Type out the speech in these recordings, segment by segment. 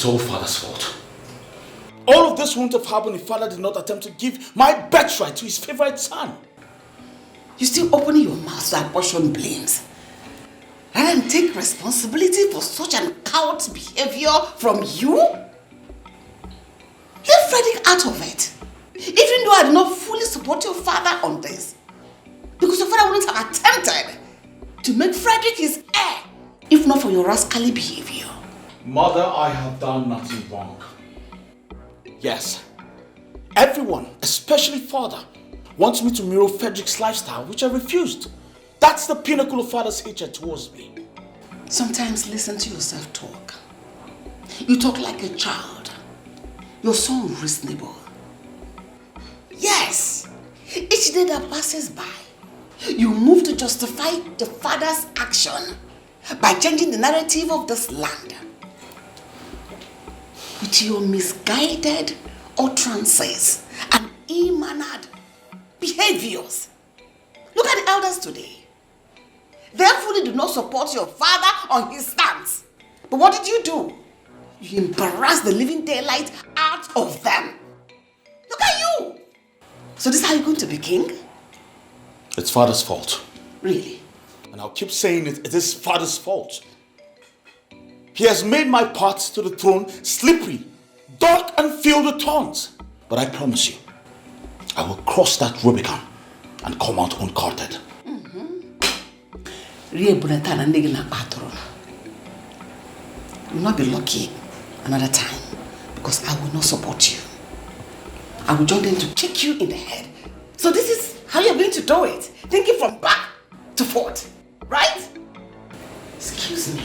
all Father's fault. All of this wouldn't have happened if Father did not attempt to give my birthright to his favorite son. You still opening your mouth to apportion blames rather than take responsibility for such an coward behavior from you? Leave Frederick out of it. Even though I do not fully support your father on this. Because your father wouldn't have attempted to make Frederick his heir, if not for your rascally behavior. Mother, I have done nothing wrong. Yes, everyone, especially Father, wants me to mirror Frederick's lifestyle, which I refused. That's the pinnacle of Father's hatred towards me. Sometimes listen to yourself talk. You talk like a child. You're so unreasonable. Yes, each day that passes by, you move to justify the Father's action by changing the narrative of this land. With your misguided utterances and ill-mannered behaviors. Look at the elders today. They fully do not support your father on his stance. But what did you do? You embarrassed the living daylight out of them. Look at you. So this is how you're going to be king? It's Father's fault. Really? And I'll keep saying it is Father's fault. He has made my path to the throne slippery, dark and filled with thorns. But I promise you, I will cross that Rubicon and come out uncourted. You will not be lucky another time because I will not support you. I will join them to kick you in the head. So this is how you're going to do it. Thinking from back to forth, right? Excuse me.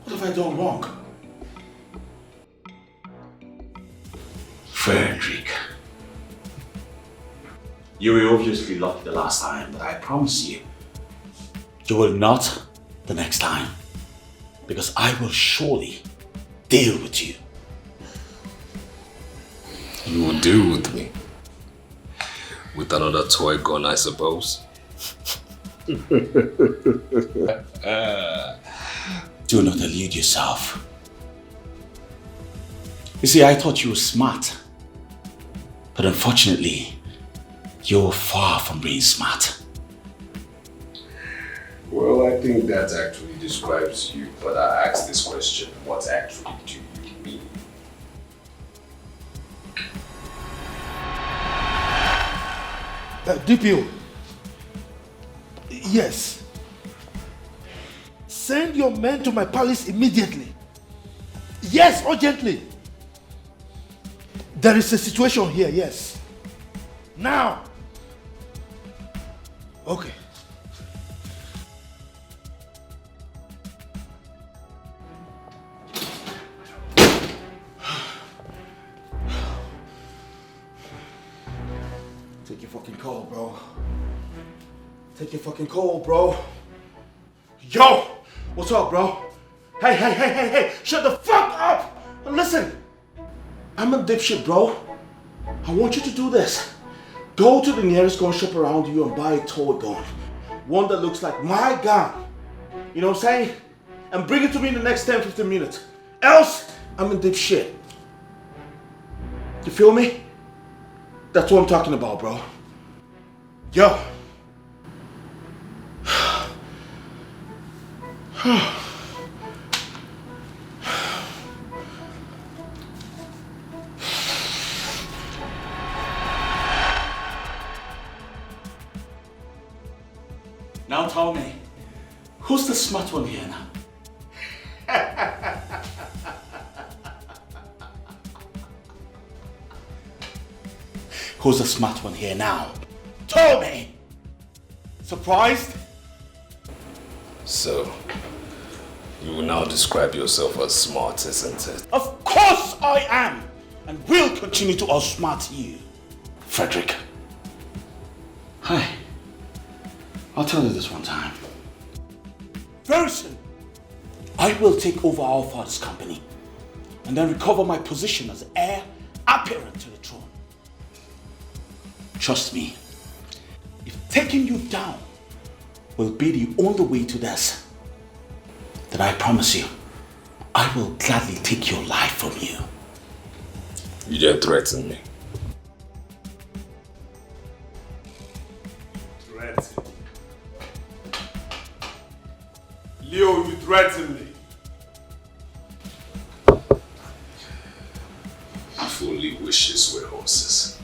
What have I done wrong? Frederick, you were obviously lucky the last time, but I promise you, you will not the next time. Because I will surely deal with you. You will deal with me? With another toy gun, I suppose? Do not delude yourself. You see, I thought you were smart. But unfortunately, you're far from being smart. Well, I think that actually describes you, but I asked this question, what actually do you mean? DPO. Yes. Send your men to my palace immediately. Yes, urgently. There is a situation here, yes. Now. Okay. Take your fucking call, bro. Take your fucking call, bro. Yo! What's up, bro? Hey! Shut the fuck up! And listen, I'm a dipshit, bro. I want you to do this. Go to the nearest gun shop around you and buy a toy gun. One that looks like my gun. You know what I'm saying? And bring it to me in the next 10-15 minutes. Else, I'm a dipshit. You feel me? That's what I'm talking about, bro. Yo. Now tell me, who's the smart one here now? Who's the smart one here now? Tell me! Surprised? So, you will now describe yourself as smart, isn't it? Of course I am! And will continue to outsmart you. Frederick. Hi. I'll tell you this one time. Very soon, I will take over our father's company and then recover my position as heir apparent to the throne. Trust me, if taking you down will be the only way to this, then I promise you, I will gladly take your life from you. You dare threaten me? Threaten? Leo, you threaten me. If only wishes were horses.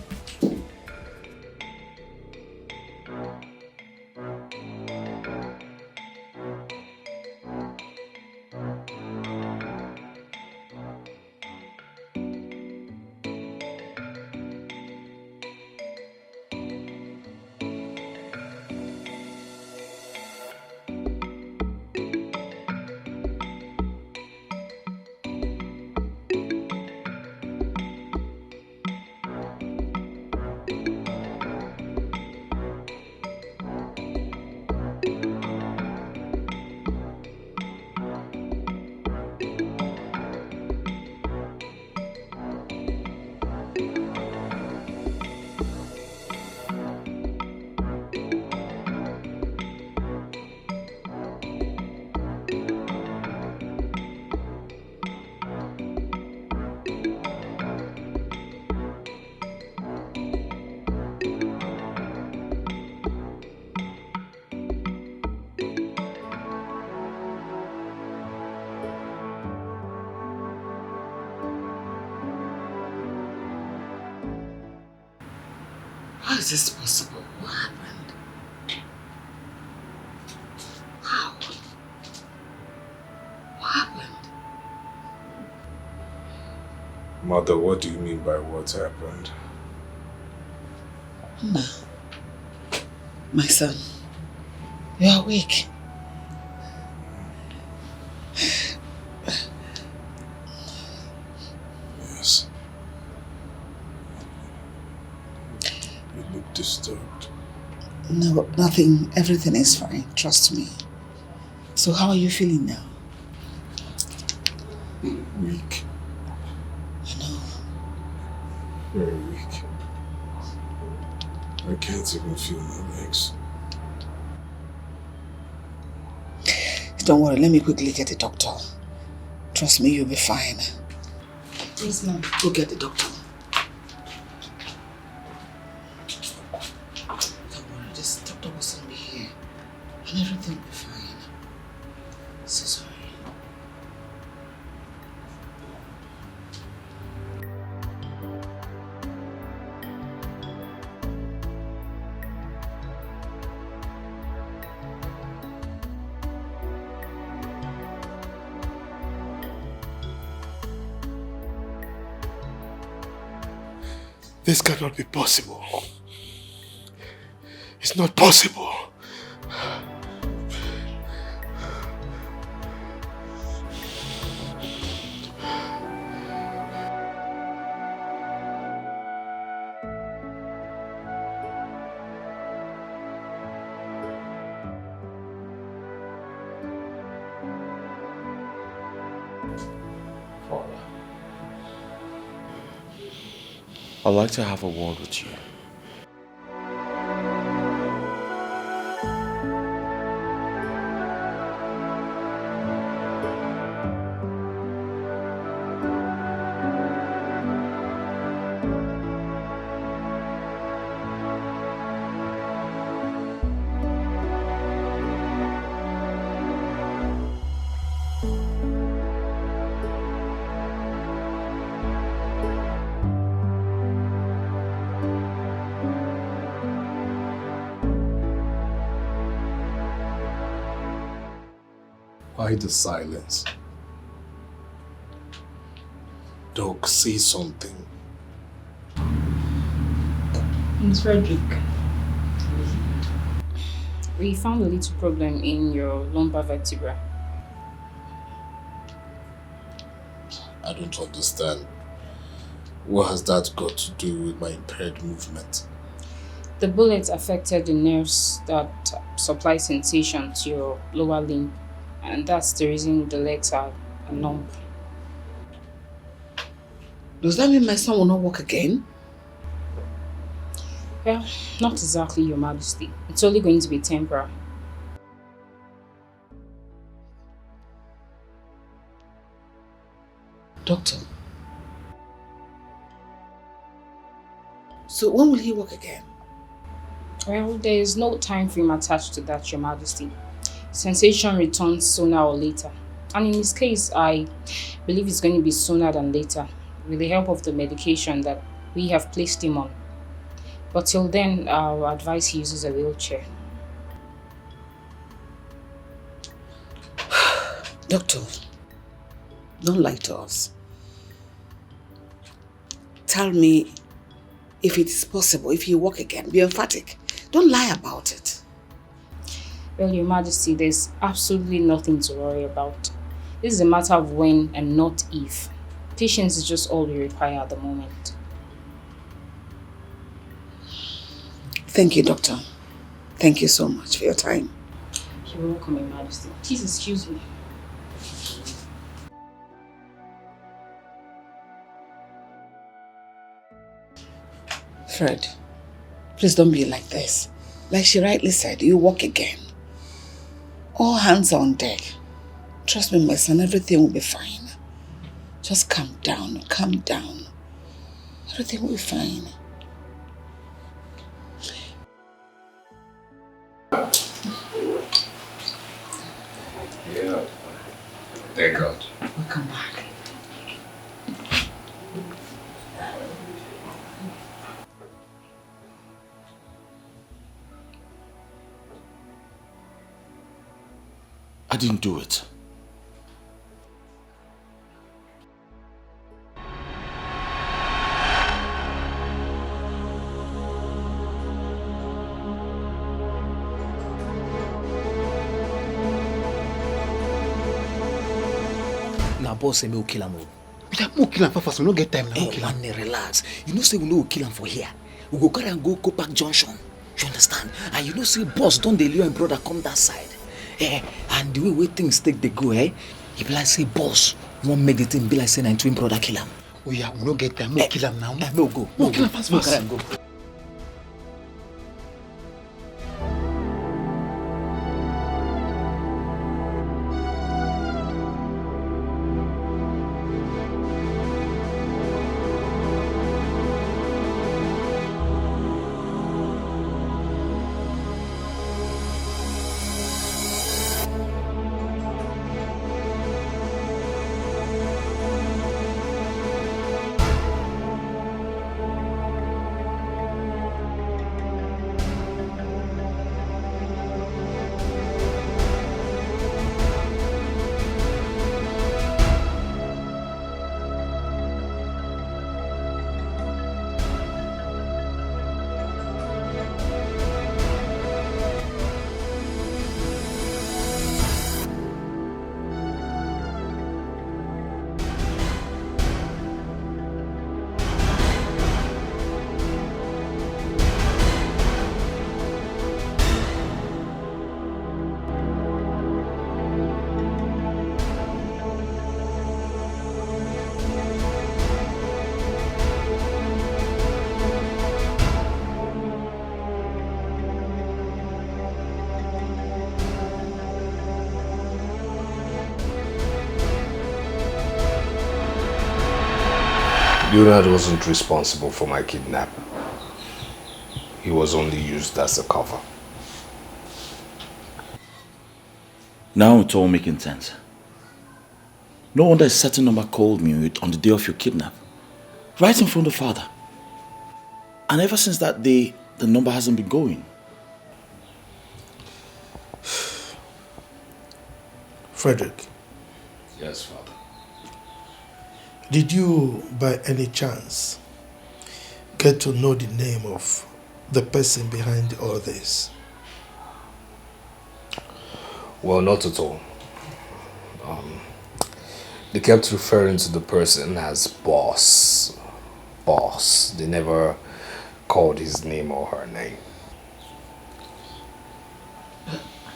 How is this possible? What happened? How? What happened? Mother, what do you mean by what happened? Ma, my son, you are awake. Yes. You look disturbed. No, nothing. Everything is fine. Trust me. So how are you feeling now? Weak. I know. Very weak. I can't even feel my legs. Don't worry, let me quickly get the doctor. Trust me, you'll be fine. Yes, ma'am. Go get the doctor. Don't worry, this doctor will soon be here. And everything will be fine. So sorry. This cannot be possible. It's not possible. I'd like to have a word with you. Why the silence? Doc, say something. Miss Frederick, we found a little problem in your lumbar vertebra. I don't understand. What has that got to do with my impaired movement? The bullet affected the nerves that supply sensation to your lower limb, and that's the reason the legs are numb. Does that mean my son will not walk again? Well, not exactly, Your Majesty. It's only going to be temporary. Doctor. So when will he work again? Well, there is no time frame attached to that, Your Majesty. Sensation returns sooner or later. And in his case, I believe it's going to be sooner than later, with the help of the medication that we have placed him on. But till then, I'll advise he uses a wheelchair. Doctor, don't lie to us. Tell me if it is possible, if you work again, be emphatic. Don't lie about it. Well, Your Majesty, there's absolutely nothing to worry about. This is a matter of when and not if. Patience is just all we require at the moment. Thank you, Doctor. Thank you so much for your time. You're welcome, Your Majesty. Please excuse me. Fred, please don't be like this. Like she rightly said, you work again. All hands on deck. Trust me, my son, everything will be fine. Just calm down, calm down. Everything will be fine. Yeah. Thank God. Welcome back. I didn't do it. Now, boss say me will kill him. We'll kill him first. We don't get time now. Hey, man, relax. You know say we no kill him for here. We go carry and go back junction. You understand? And you know say boss don't dey and brother come that side. Eh, and the way things take they go, eh? You be like say boss won't make the thing be like say 9 twin brother kill him. Oh yeah, we don't get time. We'll kill him now. We'll go. We'll kill him fast. We'll carry and go. Leonard wasn't responsible for my kidnap. He was only used as a cover. Now it's all making sense. No wonder a certain number called me on the day of your kidnap. Right in front of father. And ever since that day, the number hasn't been going. Frederick. Yes, Father. Did you, by any chance, get to know the name of the person behind all this? Well, not at all. They kept referring to the person as boss. Boss. They never called his name or her name.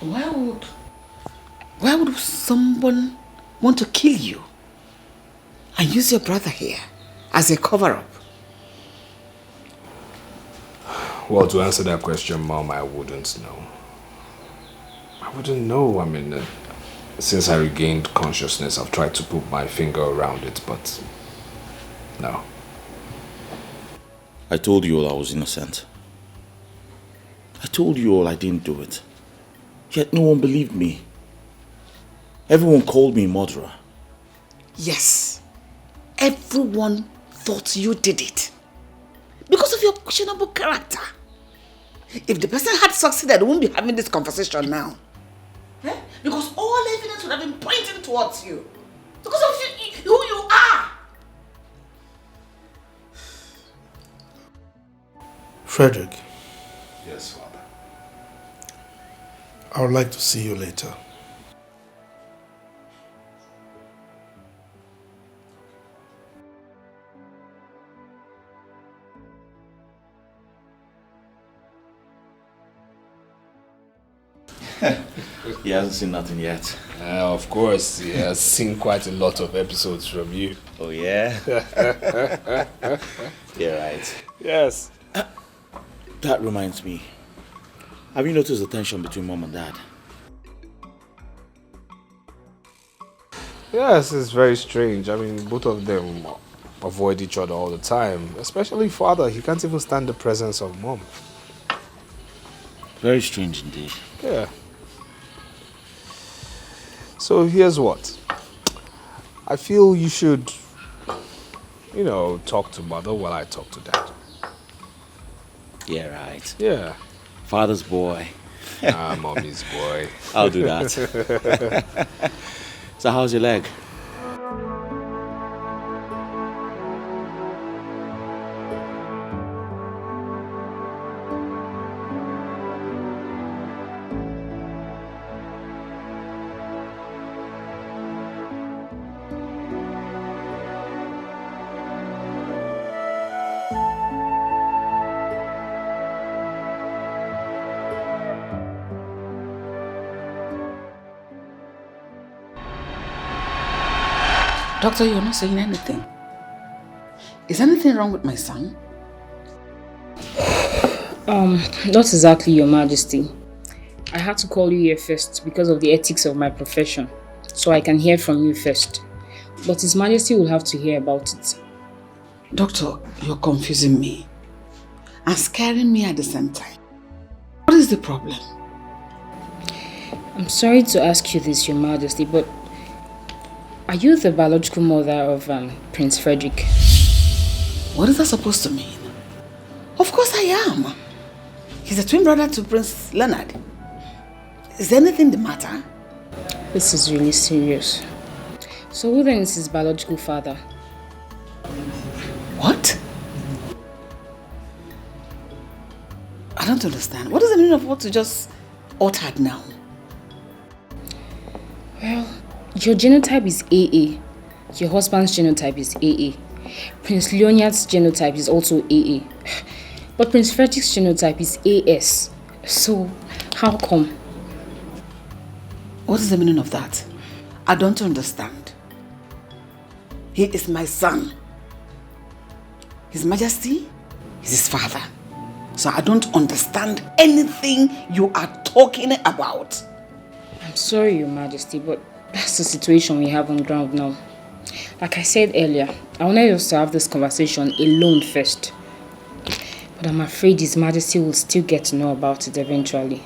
Why would someone want to kill you and use your brother here as a cover-up? Well, to answer that question, Mom, I wouldn't know. I wouldn't know. I mean, since I regained consciousness, I've tried to put my finger around it, but no. I told you all I was innocent. I told you all I didn't do it. Yet no one believed me. Everyone called me murderer. Yes. Everyone thought you did it. Because of your questionable character. If the person had succeeded, we wouldn't be having this conversation now. Eh? Because all evidence would have been pointing towards you. Because of who you are. Frederick, Yes, Father. I would like to see you later. He hasn't seen nothing yet. Of course, he has seen quite a lot of episodes from you. Oh yeah? You're right. Yes. That reminds me. Have you noticed the tension between Mom and Dad? Yes, it's very strange. I mean, both of them avoid each other all the time. Especially Father. He can't even stand the presence of Mom. Very strange indeed. Yeah. So here's what. I feel you should, talk to Mother while I talk to Dad. Yeah, right. Yeah. Father's boy. Mommy's boy. I'll do that. So how's your leg? Doctor, you're not saying anything. Is anything wrong with my son? Not exactly, Your Majesty. I had to call you here first because of the ethics of my profession, so I can hear from you first. But His Majesty will have to hear about it. Doctor, you're confusing me and scaring me at the same time. What is the problem? I'm sorry to ask you this, Your Majesty, but are you the biological mother of Prince Frederick? What is that supposed to mean? Of course I am. He's a twin brother to Prince Leonard. Is there anything the matter? This is really serious. So who then is his biological father? What? I don't understand. What is the meaning of what you just uttered now? Well, your genotype is AA. Your husband's genotype is AA. Prince Leonard's genotype is also AA. But Prince Frederick's genotype is AS. So, how come? What is the meaning of that? I don't understand. He is my son. His Majesty is his father. So I don't understand anything you are talking about. I'm sorry, Your Majesty, but that's the situation we have on ground now. Like I said earlier, I wanted us to have this conversation alone first. But I'm afraid His Majesty will still get to know about it eventually.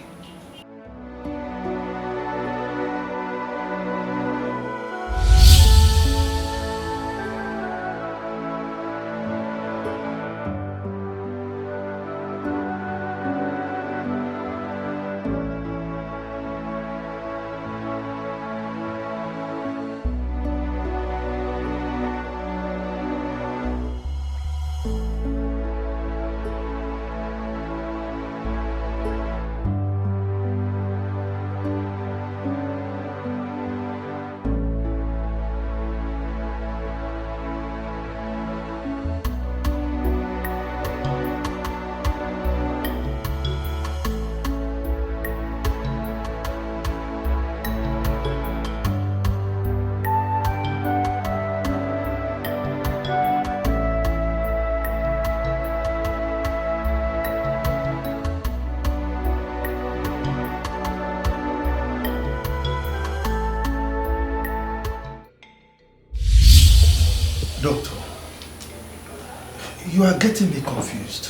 You are getting me confused.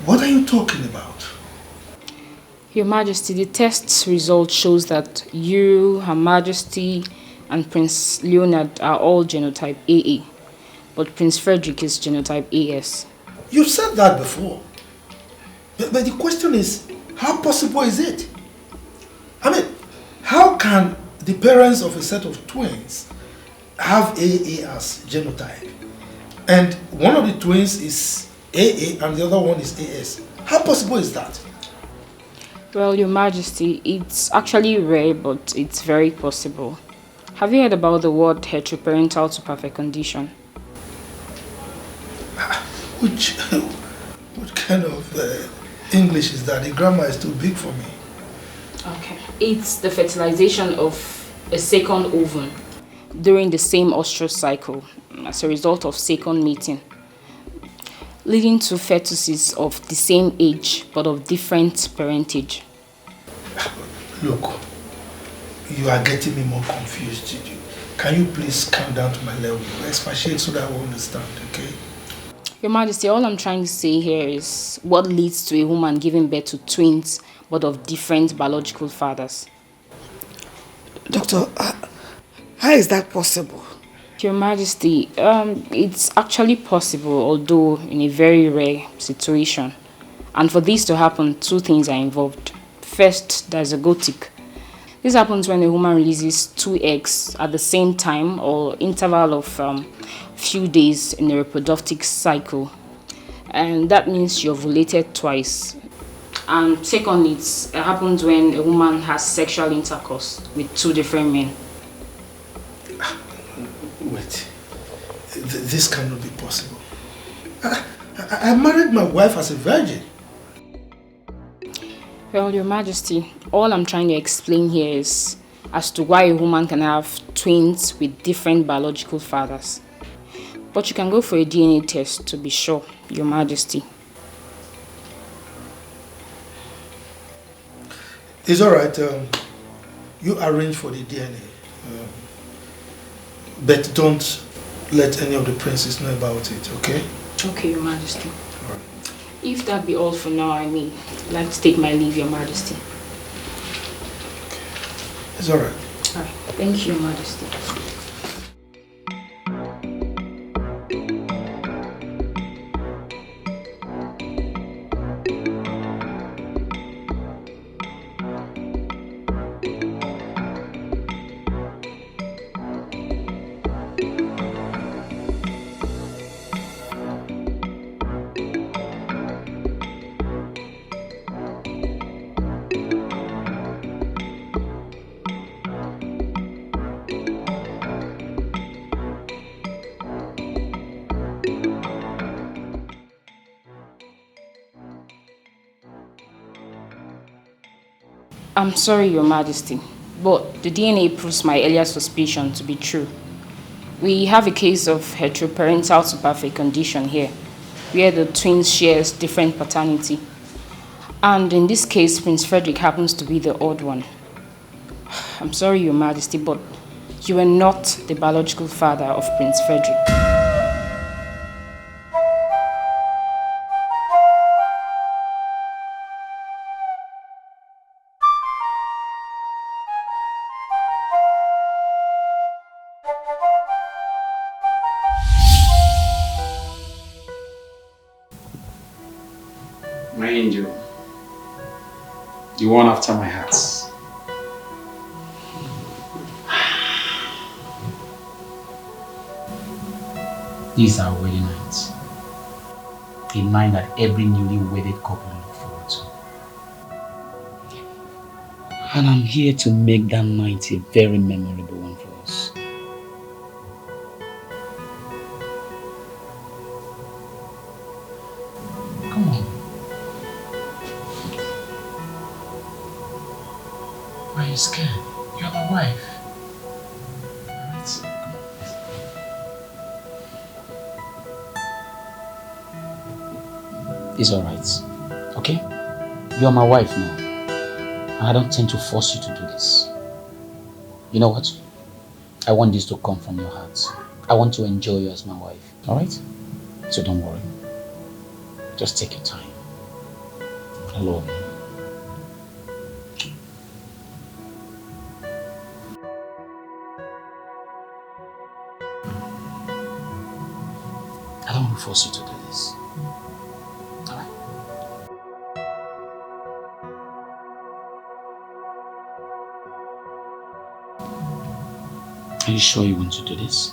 What are you talking about? Your Majesty, the test result shows that you, Her Majesty, and Prince Leonard are all genotype AA, but Prince Frederick is genotype AS. You said that before. But the question is, how possible is it? I mean, how can the parents of a set of twins have AA as genotype? And one of the twins is AA and the other one is AS. How possible is that? Well, Your Majesty, it's actually rare, but it's very possible. Have you heard about the word heteroparental to perfect condition? What kind of English is that? The grammar is too big for me. Okay. It's the fertilization of a second ovum during the same ostrus cycle as a result of second mating, leading to fetuses of the same age but of different parentage. Look, you are getting me more confused. Can you please come down to my level? Expatiate so that I will understand, okay? Your Majesty, all I'm trying to say here is what leads to a woman giving birth to twins but of different biological fathers. Doctor, how is that possible? Your Majesty, it's actually possible, although in a very rare situation. And for this to happen, two things are involved. First, there's a zygotic. This happens when a woman releases two eggs at the same time or interval of few days in a reproductive cycle. And that means you ovulated twice. And secondly, it happens when a woman has sexual intercourse with two different men. Wait, this cannot be possible. I married my wife as a virgin. Well, Your Majesty, all I'm trying to explain here is as to why a woman can have twins with different biological fathers. But you can go for a DNA test to be sure, Your Majesty. It's alright. You arrange for the DNA. But don't let any of the princes know about it, okay? Okay, Your Majesty. All right. If that be all for now, I may like to take my leave, Your Majesty. Okay. It's alright. All right. Thank you, Your Majesty. I'm sorry, Your Majesty, but the DNA proves my earlier suspicion to be true. We have a case of heteroparental to perfect condition here, where the twins share different paternity. And in this case, Prince Frederick happens to be the odd one. I'm sorry, Your Majesty, but you are not the biological father of Prince Frederick. My angel, the one after my heart. This is our wedding night. A night that every newly wedded couple look forward to. And I'm here to make that night a very memorable one for us. Come on. Why are you scared? You're my wife. Alright? It's alright, okay? You're my wife now. And I don't intend to force you to do this. You know what? I want this to come from your heart. I want to enjoy you as my wife, alright? So don't worry. Just take your time. I love you. I don't want to force you to do this. Alright? Are you sure you want to do this?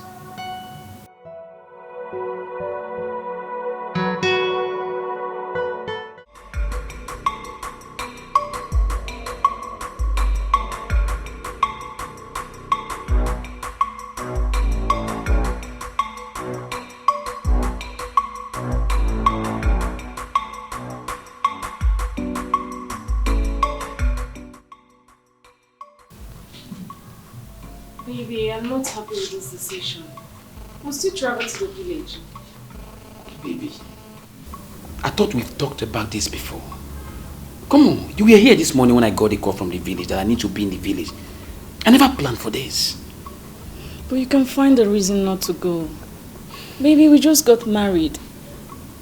Baby, I'm not happy with this decision. We'll still travel to the village. Baby, I thought we've talked about this before. Come on, you were here this morning when I got a call from the village that I need to be in the village. I never planned for this. But you can find a reason not to go. Baby, we just got married.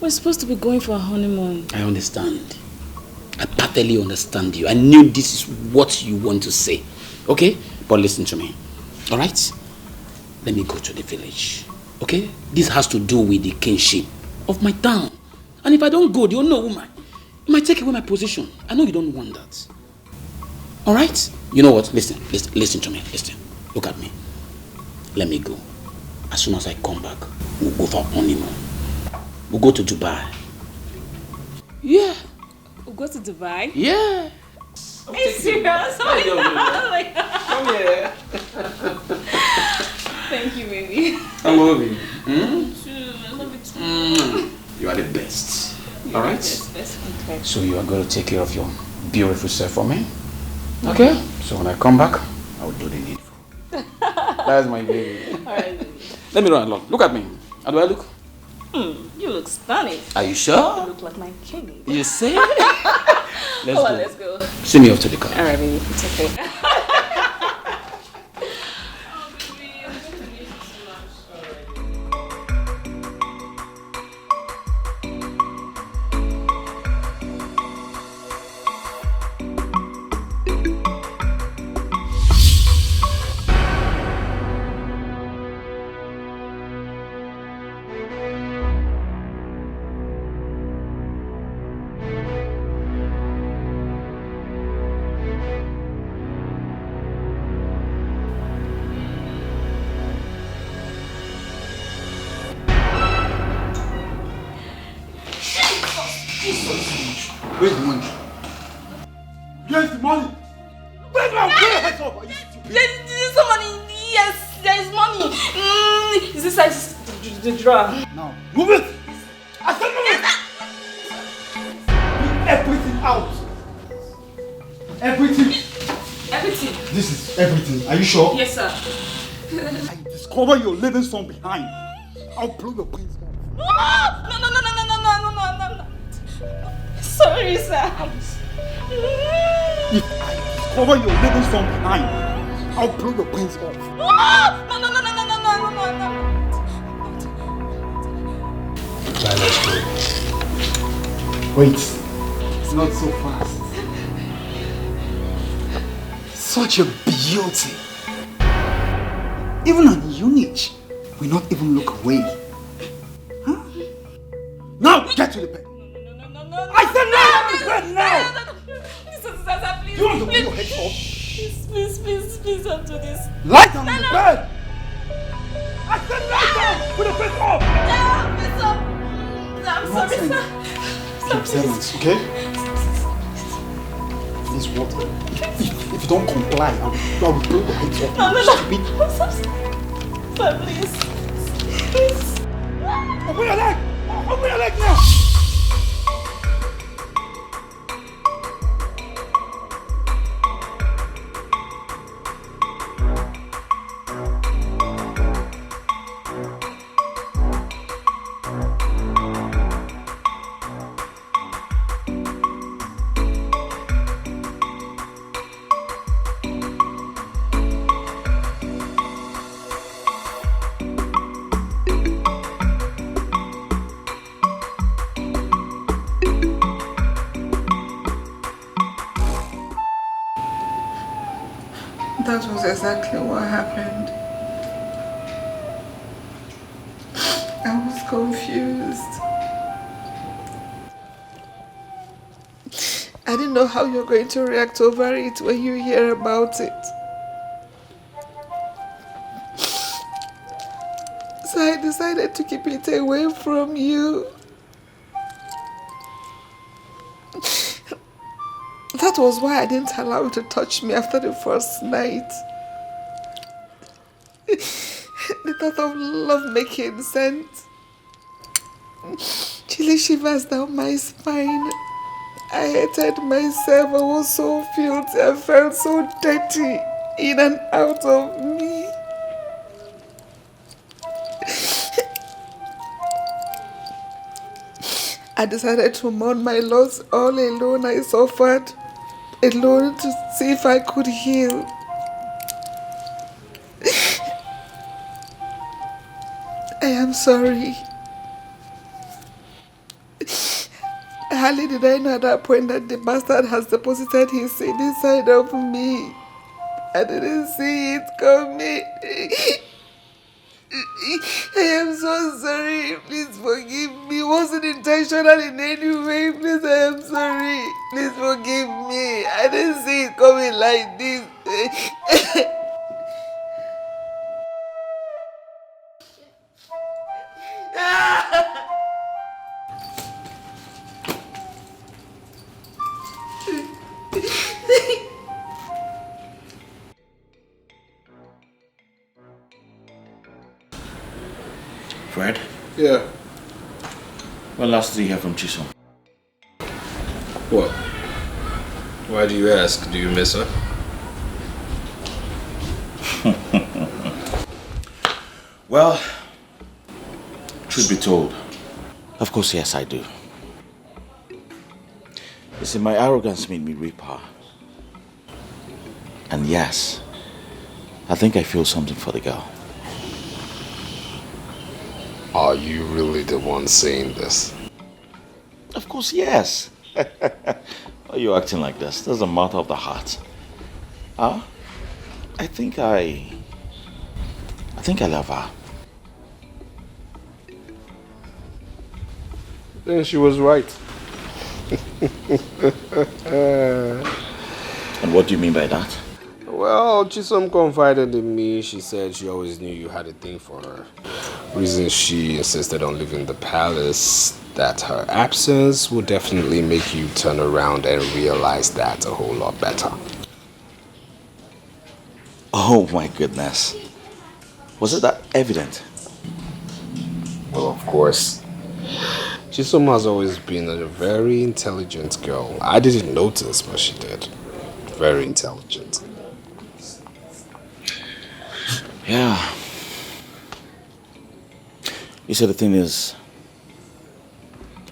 We're supposed to be going for a honeymoon. I understand. I perfectly understand you. I knew this is what you want to say. Okay? But listen to me. Alright? Let me go to the village. Okay? This has to do with the kinship of my town. And if I don't go, you'll know woman. You might take away my position. I know you don't want that. Alright? You know what? Listen to me. Listen. Look at me. Let me go. As soon as I come back, we'll go for honeymoon. We'll go to Dubai. Yeah. We'll go to Dubai? Yeah. Are you serious? Come here. Thank you, baby. I love you. I love you too. You are the best. Alright? Okay. So you are going to take care of your beautiful self for me? Okay? So when I come back, I will do the needful. That's my baby. Alright, baby. Let me run along. Look at me. How do I look? You look stunning. Are you sure? You look like my king. You say? Let's go. See me off to the car. Alright, baby. It's okay. Where's the money? Where's the money? Where's my head up? Are you stupid? There's some money. Yes, there's money. Is this like the drawer? Now, move it! I said move it! Bring everything out! Everything! Everything. This is everything. Are you sure? Yes, sir. I discover you're leaving some behind. I'll blow your brains off. No. Sorry, sir. If I discover you're leaving some behind, I'll blow your brains off. No. Let's go. Wait, it's not so fast. Such a beauty. Even an eunuch will not even look away. Huh? Now get to the bed. No. I said now! Bed now! Please, You want to blow your head off? Please don't do this. Lie down on the bed! I said lie down with the bed off! No, I'm sorry, sir. Keep silence, okay? Please, what? If you don't comply, I will blow your head off. No. Sir, please. Open your leg! Open your leg now! That was exactly what happened. I was confused. I didn't know how you're going to react over it when you hear about it. So I decided to keep it away from you. That was why I didn't allow you to touch me after the first night. The thought of love making sent chilly shivers down my spine. I hated myself. I was so filthy. I felt so dirty in and out of me. I decided to mourn my loss all alone. I suffered alone to see if I could heal. I am sorry. Hardly did I know at that point that the bastard has deposited his seed inside of me. I didn't see it coming. I am so sorry. Please forgive me. It wasn't intentional in any way. Please, I am sorry. Please forgive me. I didn't see it coming like this. Fred? Yeah. When last did you hear from Chisom? What? Why do you ask? Do you miss her? Well, truth be told, of course, yes, I do. You see, my arrogance made me rape her. And yes, I think I feel something for the girl. Are you really the one saying this? Of course, yes. Why are you acting like this? This is a matter of the heart. Huh? I think I love her. Then she was right. And what do you mean by that? Well, Chisom confided in me. She said she always knew you had a thing for her. Reason she insisted on leaving the palace, that her absence would definitely make you turn around and realize that a whole lot better. Oh my goodness. Was it that evident? Well, of course. Chisom has always been a very intelligent girl. I didn't notice, but she did. Very intelligent. Yeah. You see, the thing is,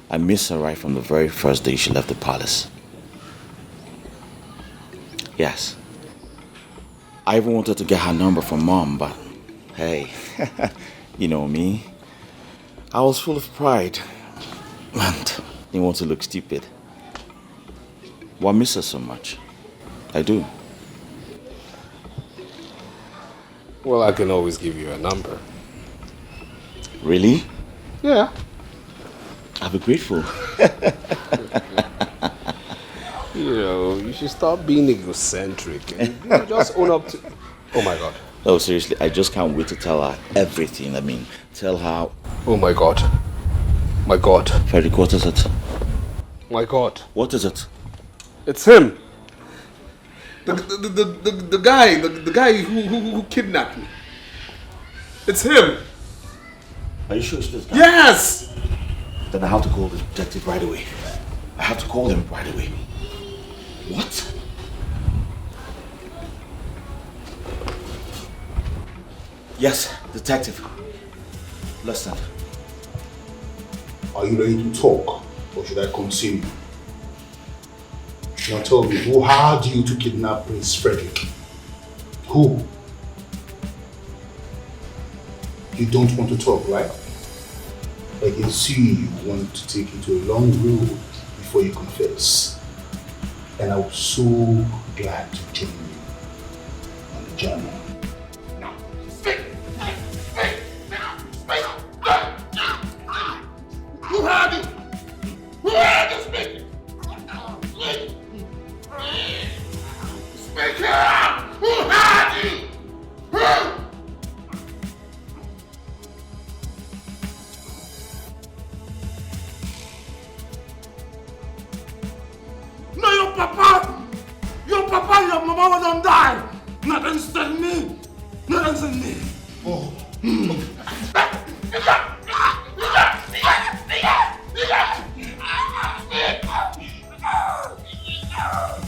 I miss her right from the very first day she left the palace. Yes. I even wanted to get her number from Mom, but hey, you know me. I was full of pride and didn't want to look stupid. Well, I miss her so much. I do. Well, I can always give you a number. Really? Yeah. I'll be grateful. You know, you should stop being egocentric and just own up to... Oh my God. No, seriously, I just can't wait to tell her everything. I mean, tell her... Oh my God. My God. Frederick, what is it? My God. What is it? It's him. The guy who kidnapped me. It's him. Are you sure it's this guy? Yes! Then I have to call the detective right away. I have to call him right away. What? Yes, detective. Listen. Are you ready to talk, or should I continue? Now tell me, who hired you to kidnap Prince Frederick? Who? You don't want to talk, right? I can see you want to take it to a long road before you confess. And I'm so glad to join you on the Jana. Now, speak! Speak! Speak! Who had you? Who had you speaking? Speak! Speak out! Who had you? Who? No, your papa and your mama will not die. Nothing send me. Nothing send me. Oh.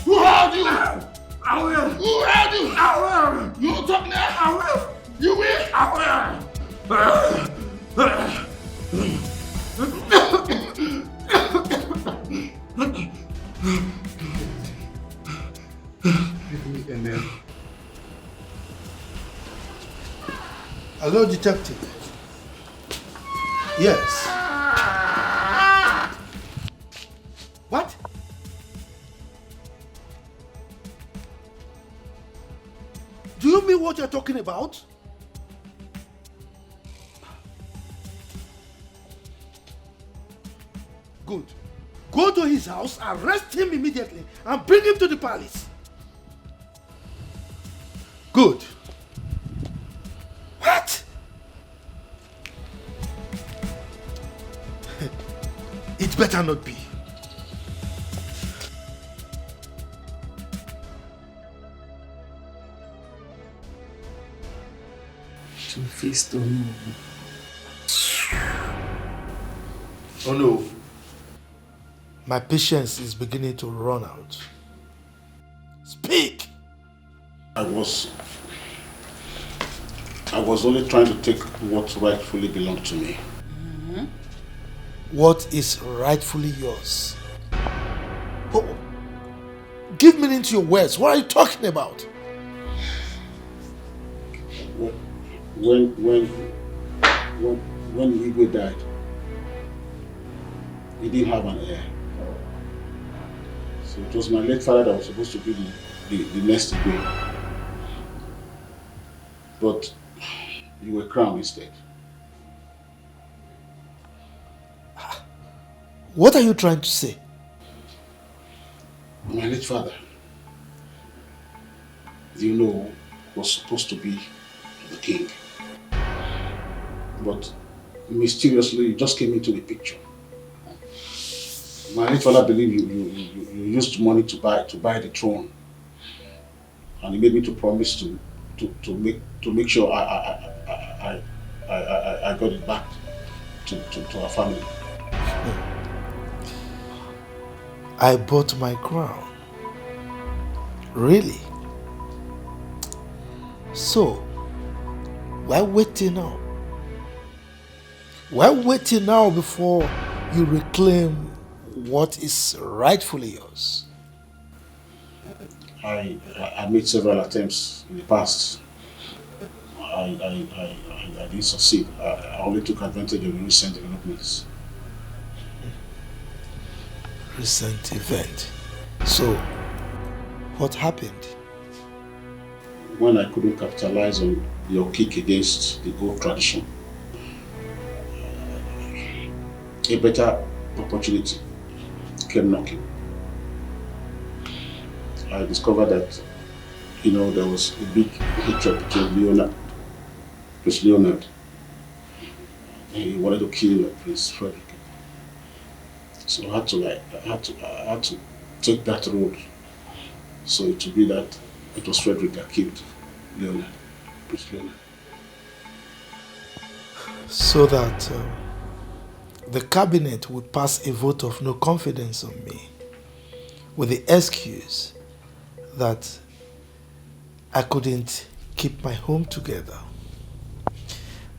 Who had you? I will. Who had you? I will. You won't talk now? I will. You will? I Amen. Hello, detective. Yes. What? Do you mean what you're talking about? Good. Go to his house, arrest him immediately, and bring him to the palace. Good. What? It better not be. Two-faced or no? Oh no. My patience is beginning to run out. Speak! I was only trying to take what rightfully belonged to me. What is rightfully yours? Oh, give meaning to your words. What are you talking about? When Igwe died, he didn't have an heir. So it was my late father that was supposed to be the next Igwe. But you were crowned instead. What are you trying to say? My late father, you know, was supposed to be the king. But mysteriously, he just came into the picture. My late father believed you used money to buy the throne, and he made me to promise to make sure I got it back to our family. I bought my crown. Really? So, why waiting now? Why waiting now before you reclaim what is rightfully yours? I made several attempts in the past. I didn't succeed. I only took advantage of recent developments. Recent event. So, what happened? When I couldn't capitalize on your kick against the old tradition, a better opportunity came knocking. I discovered that, there was a big hatred between Prince Leonard. He wanted to kill Prince Frederick. So I had to take that road. So it would be that it was Frederick that killed Leonard, Prince Leonard. So that the cabinet would pass a vote of no confidence on me with the excuse that I couldn't keep my home together.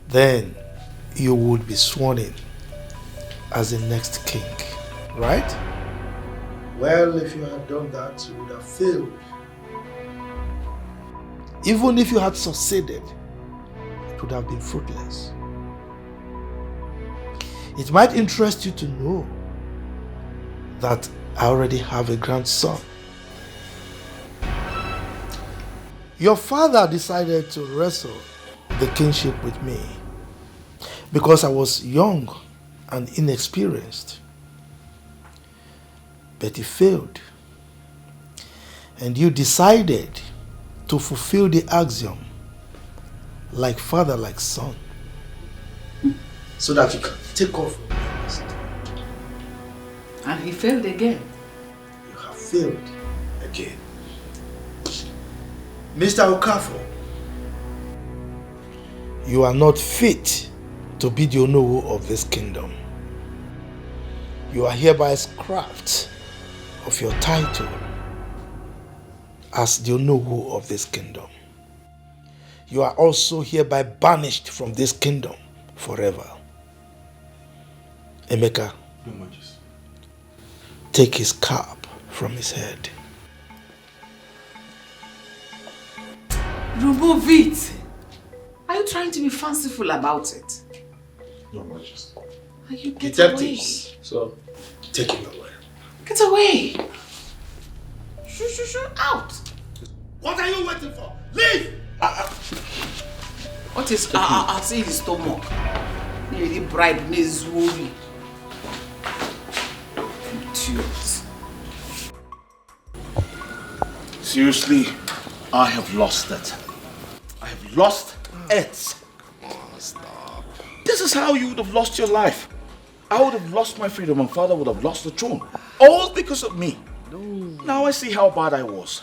Then you would be sworn in as the next king, right? Well, if you had done that, you would have failed. Even if you had succeeded, it would have been fruitless. It might interest you to know that I already have a grandson. Your father decided to wrestle the kingship with me because I was young and inexperienced. But he failed. And you decided to fulfill the axiom, like father, like son, so that you can take off from me. And he failed again. You have failed again. Mr. Okafor, you are not fit to be the Onowu of this kingdom. You are hereby scrapped of your title as the Onowu of this kingdom. You are also hereby banished from this kingdom forever. Emeka, Your Majesty. take his cap from his head. Remove it. Are you trying to be fanciful about it? Your Majesty. Are you get Detectives. away? So, Take him away. Get away. Shoo, out. What are you waiting for? Leave! What is I'll see his stomach. You really bribe Nezuri. Idiot. Seriously, I have lost it. I have lost it. Stop. This is how you would have lost your life. I would have lost my freedom and father would have lost the throne. All because of me. No. Now I see how bad I was.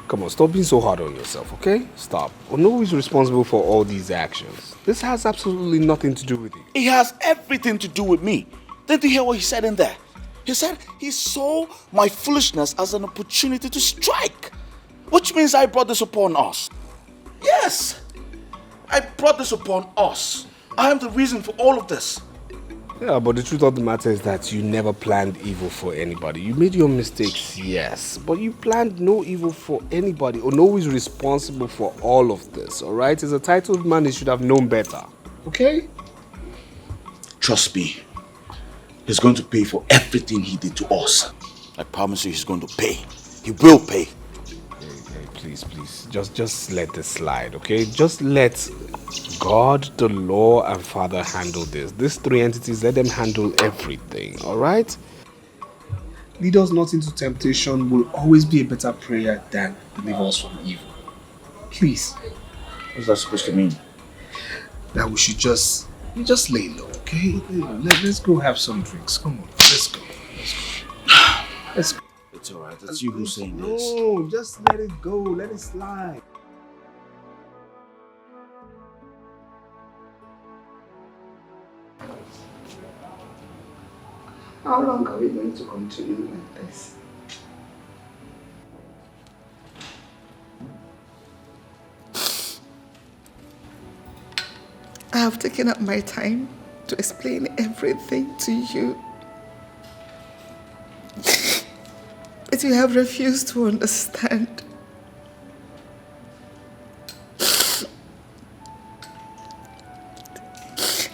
Come on, stop being so hard on yourself, okay? Stop. Ono is responsible for all these actions. This has absolutely nothing to do with you. It has everything to do with me. Did you hear what he said in there? He said he saw my foolishness as an opportunity to strike. Which means I brought this upon us. Yes, I brought this upon us. I am the reason for all of this. Yeah, but the truth of the matter is that you never planned evil for anybody. You made your mistakes, yes, but you planned no evil for anybody. Ono is responsible for all of this, alright? As a titled man, he should have known better, okay? Trust me, he's going to pay for everything he did to us. I promise you he's going to pay. He will pay. Hey, please, just let this slide, okay? Just let God, the law, and Father handle this. These three entities, let them handle everything, alright? Lead us not into temptation will always be a better prayer than deliver us from evil. Please. What's that supposed to mean? That we should just lay low, okay? Let's go have some drinks. Come on, let's go. Let's go. It's alright, it's you who's saying this. No, just let it go. Let it slide. How long are we going to continue like this? I have taken up my time to explain everything to you. But you have refused to understand.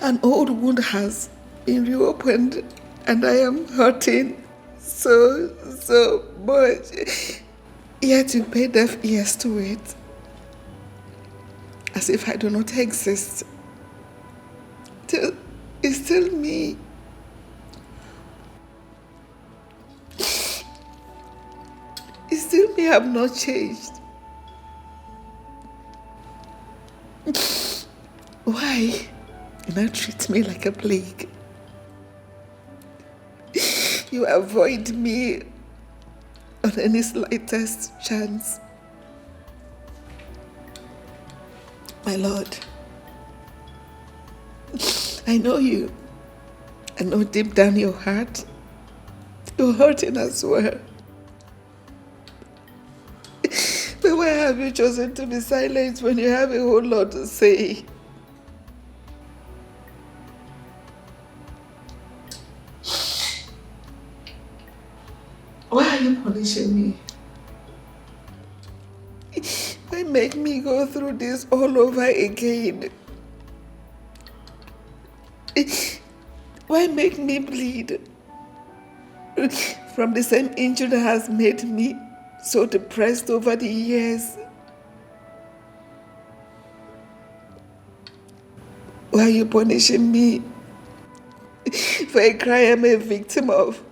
An old wound has been reopened and I am hurting so much. Yet you pay deaf ears to it. As if I do not exist. It's still me. It's still me, I have not changed. Why? You now treat me like a plague. You avoid me on any slightest chance. My Lord, I know you. I know deep down your heart, you're hurting as well. But why have you chosen to be silent when you have a whole lot to say? Why are you punishing me? Why make me go through this all over again? Why make me bleed from the same injury that has made me so depressed over the years? Why are you punishing me for a crime I'm a victim of?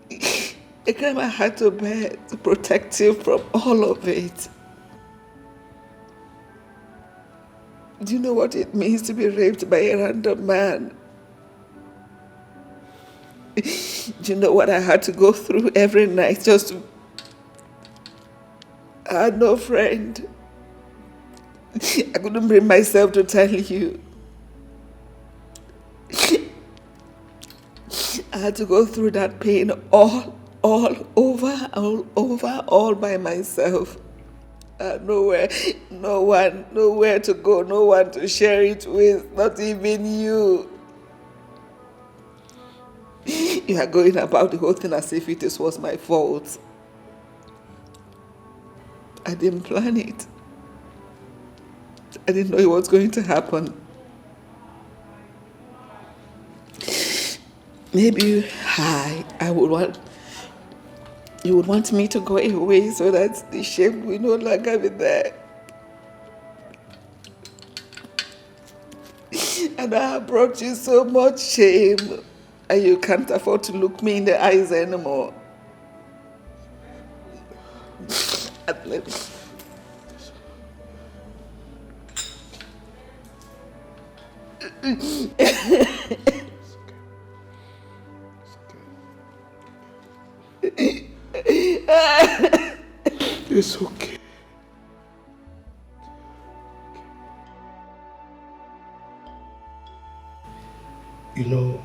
A crime I had to bear to protect you from all of it. Do you know what it means to be raped by a random man? Do you know what I had to go through every night just to... I had no friend. I couldn't bring myself to tell you. I had to go through that pain all over by myself. Nowhere to go, no one to share it with, not even you. You are going about the whole thing as if it was my fault. I didn't plan it. I didn't know it was going to happen. Maybe you would want me to go away so that the shame will no longer be there. And I have brought you so much shame, and you can't afford to look me in the eyes anymore. It's okay. You know,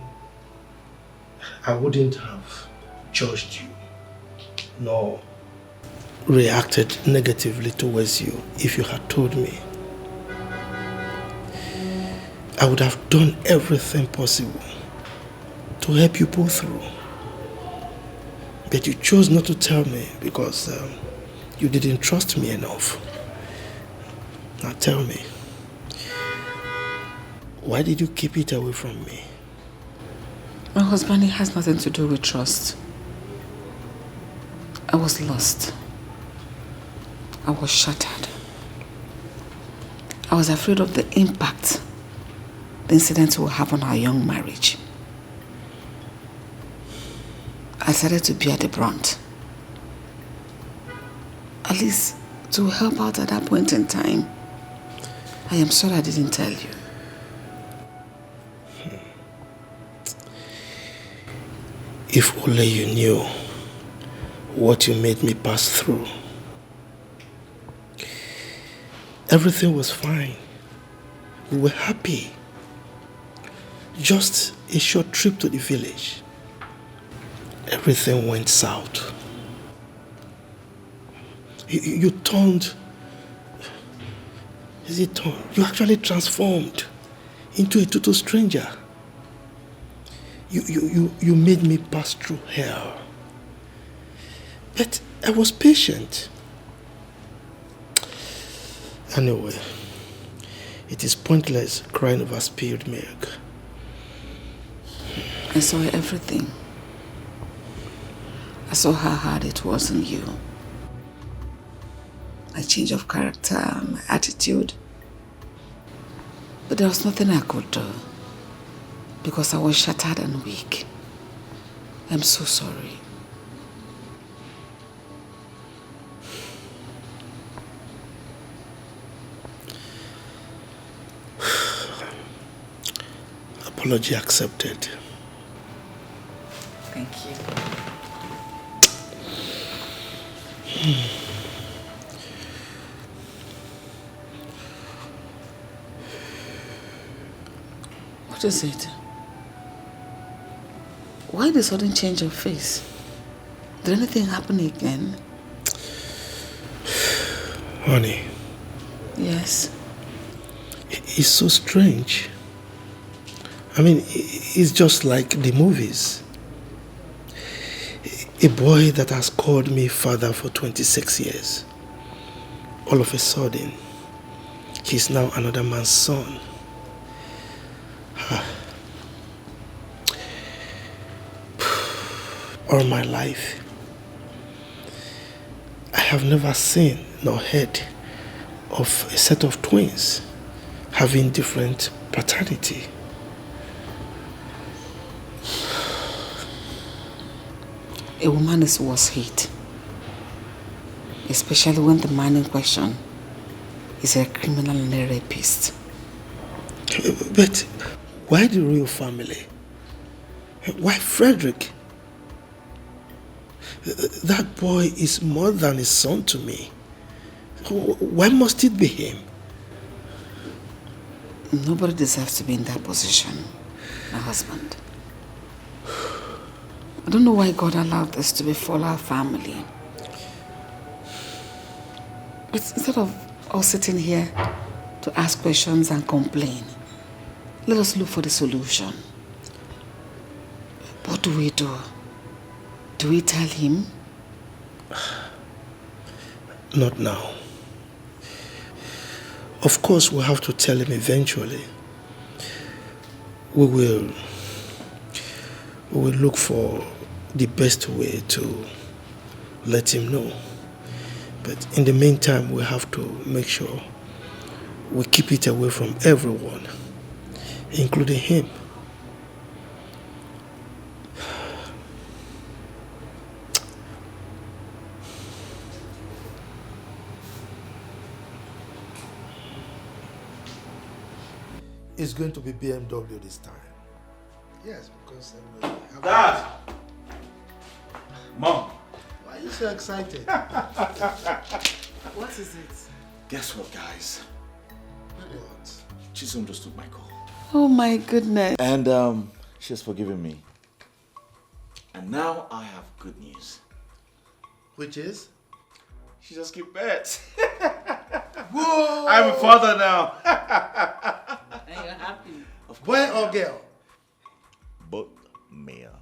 I wouldn't have judged you, nor reacted negatively towards you if you had told me. I would have done everything possible to help you pull through. But you chose not to tell me because you didn't trust me enough. Now tell me, why did you keep it away from me? My husband, it has nothing to do with trust. I was lost. I was shattered. I was afraid of the impact the incident will have on our young marriage. I started to bear the brunt. At least to help out at that point in time. I am sorry I didn't tell you. If only you knew what you made me pass through. Everything was fine. We were happy. Just a short trip to the village. Everything went south. You turned... Is it turned? You actually transformed into a total stranger. You made me pass through hell. But I was patient. Anyway, it is pointless crying over spilled milk. I saw everything. I saw how hard it was on you. My change of character, my attitude. But there was nothing I could do because I was shattered and weak. I'm so sorry. Apology accepted. Thank you. What is it? Why the sudden change of face? Did anything happen again? Honey. Yes? It's so strange. I mean, it's just like the movies. A boy that has called me father for 26 years. All of a sudden, he's now another man's son. All my life, I have never seen nor heard of a set of twins. having different paternity. A woman is worth hate, especially when the man in question is a criminal and a rapist. But why the royal family? Why Frederick? That boy is more than a son to me. Why must it be him? Nobody deserves to be in that position, my husband. I don't know why God allowed this to befall our family. But instead of us sitting here to ask questions and complain, let us look for the solution. What do we do? Do we tell him? Not now. Of course, we'll have to tell him eventually. We will look for the best way to let him know. But in the meantime, we have to make sure we keep it away from everyone, including him. It's going to be BMW this time. Yes, because Dad! Mom! Why are you so excited? What is it? Guess what, guys? What? Chisom just took my call. Oh my goodness. And she has forgiven me. And now I have good news. Which is? She just gave birth. Whoa! I'm a father now. And you're happy. Boy or girl? Both male.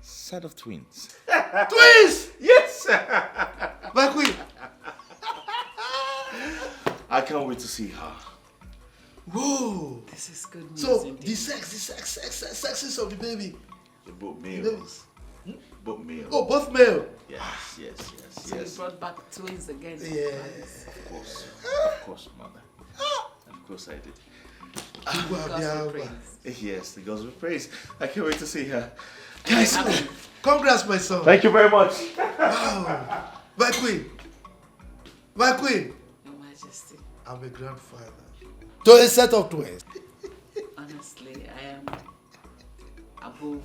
Set of twins. Twins! Yes! My queen! I can't wait to see her. Whoa! This is good news. So, indeed. the sexes of the baby. They're both Babies. males. Both male. Oh, both male. Yes. So you brought back twins again. Yes. Of course, mother. Of course I did. Yes, the gods will praise. I can't wait to see her. Guys, congrats, my son. Thank you very much. Wow. My queen. My queen. Your Majesty. I'm a grandfather. To a set of twins. Honestly, I am above,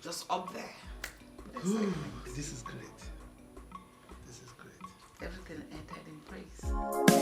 just up there. Ooh, this is great. This is great. Everything entered in praise.